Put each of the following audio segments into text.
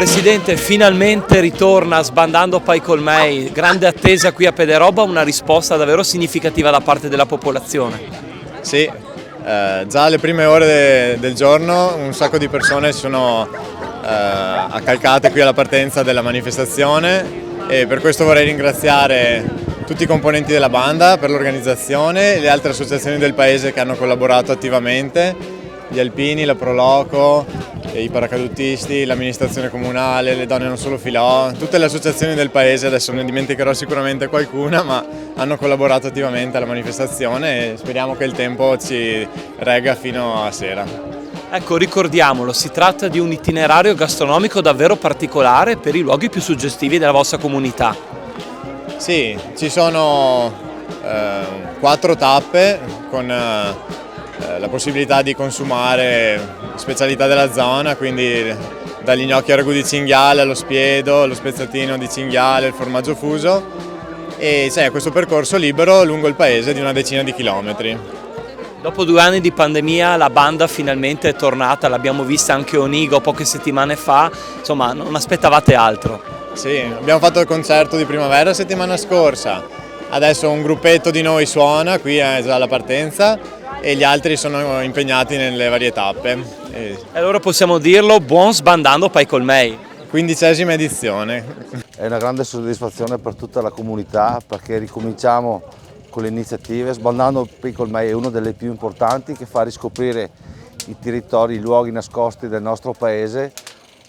Presidente, finalmente ritorna Sbandando Pai col Mei, grande attesa qui a Pederobba, una risposta davvero significativa da parte della popolazione. Sì, già alle prime ore del giorno un sacco di persone si sono accalcate qui alla partenza della manifestazione e per questo vorrei ringraziare tutti i componenti della banda per l'organizzazione e le altre associazioni del paese che hanno collaborato attivamente, gli alpini, la Proloco, i paracadutisti, l'amministrazione comunale, le donne non solo filò, tutte le associazioni del paese, adesso ne dimenticherò sicuramente qualcuna, ma hanno collaborato attivamente alla manifestazione e speriamo che il tempo ci regga fino a sera. Ecco, ricordiamolo, si tratta di un itinerario gastronomico davvero particolare per i luoghi più suggestivi della vostra comunità. Sì, ci sono 4 tappe con la possibilità di consumare specialità della zona, quindi dagli gnocchi a ragù di cinghiale allo spiedo, lo spezzatino di cinghiale, il formaggio fuso e c'è questo percorso libero lungo il paese di una decina di chilometri. Dopo 2 anni di pandemia la banda finalmente è tornata, l'abbiamo vista anche a Onigo poche settimane fa, insomma non aspettavate altro? Sì, abbiamo fatto il concerto di primavera la settimana scorsa, adesso un gruppetto di noi suona, qui è già la partenza e gli altri sono impegnati nelle varie tappe. E allora possiamo dirlo, buon Sbandando Pai col Mei! 15ª edizione. È una grande soddisfazione per tutta la comunità perché ricominciamo con le iniziative. Sbandando Pai col Mei è una delle più importanti che fa riscoprire i territori, i luoghi nascosti del nostro paese,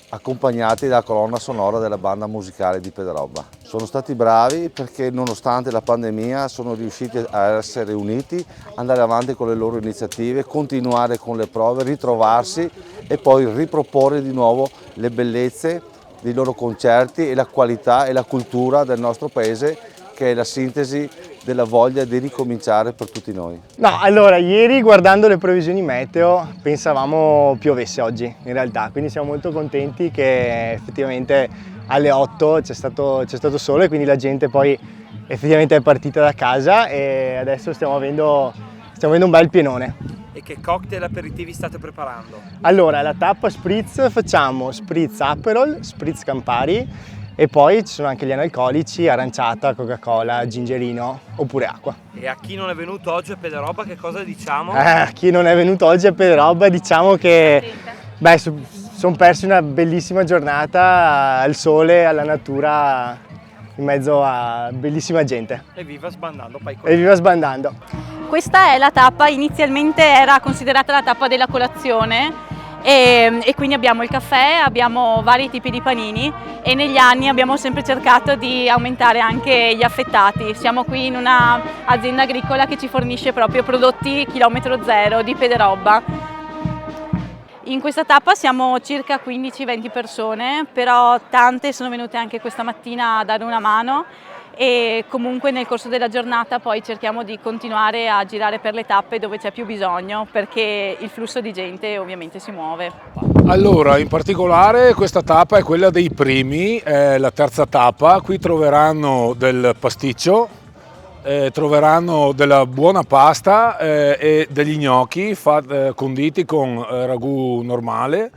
accompagnati dalla colonna sonora della banda musicale di Pederobba. Sono stati bravi perché nonostante la pandemia sono riusciti a essere uniti, andare avanti con le loro iniziative, continuare con le prove, ritrovarsi e poi riproporre di nuovo le bellezze dei loro concerti e la qualità e la cultura del nostro paese, che è la sintesi della voglia di ricominciare per tutti noi. No, allora ieri guardando le previsioni meteo pensavamo piovesse oggi in realtà, quindi siamo molto contenti che effettivamente alle 8 c'è stato sole, quindi la gente poi effettivamente è partita da casa e adesso stiamo avendo un bel pienone. E che cocktail aperitivi state preparando? Allora, la tappa Spritz facciamo Spritz Aperol, Spritz Campari e poi ci sono anche gli analcolici, aranciata, Coca-Cola, gingerino oppure acqua. E a chi non è venuto oggi a Pederobba che cosa diciamo? A chi non è venuto oggi a Pederobba diciamo che sono persi una bellissima giornata al sole, alla natura, in mezzo a bellissima gente. E viva Sbandando Pai col Mei! E viva Sbandando! Questa è la tappa, inizialmente era considerata la tappa della colazione e quindi abbiamo il caffè, abbiamo vari tipi di panini e negli anni abbiamo sempre cercato di aumentare anche gli affettati. Siamo qui in un'azienda agricola che ci fornisce proprio prodotti chilometro zero di Pederobba. In questa tappa siamo circa 15-20 persone, però tante sono venute anche questa mattina a dare una mano e comunque nel corso della giornata poi cerchiamo di continuare a girare per le tappe dove c'è più bisogno perché il flusso di gente ovviamente si muove. Allora, in particolare questa tappa è quella dei primi, è la terza tappa. Qui troveranno del pasticcio, troveranno della buona pasta e degli gnocchi conditi con ragù normale.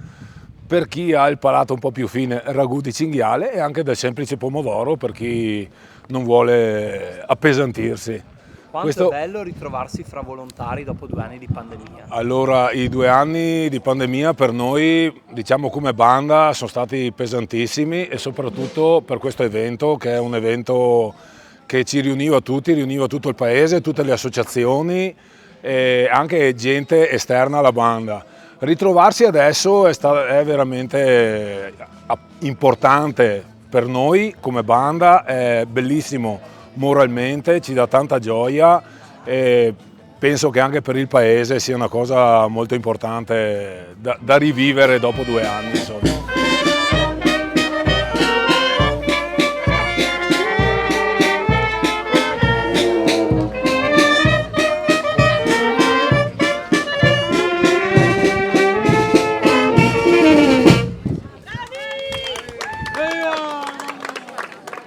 Per chi ha il palato un po' più fine, ragù di cinghiale e anche del semplice pomodoro per chi non vuole appesantirsi. Quanto è bello ritrovarsi fra volontari dopo 2 anni di pandemia. Allora, i 2 anni di pandemia per noi, diciamo come banda, sono stati pesantissimi e soprattutto per questo evento, che è un evento che ci riuniva tutti, riuniva tutto il paese, tutte le associazioni e anche gente esterna alla banda. Ritrovarsi adesso è veramente importante per noi come banda, è bellissimo moralmente, ci dà tanta gioia e penso che anche per il paese sia una cosa molto importante da rivivere dopo 2 anni. Insomma.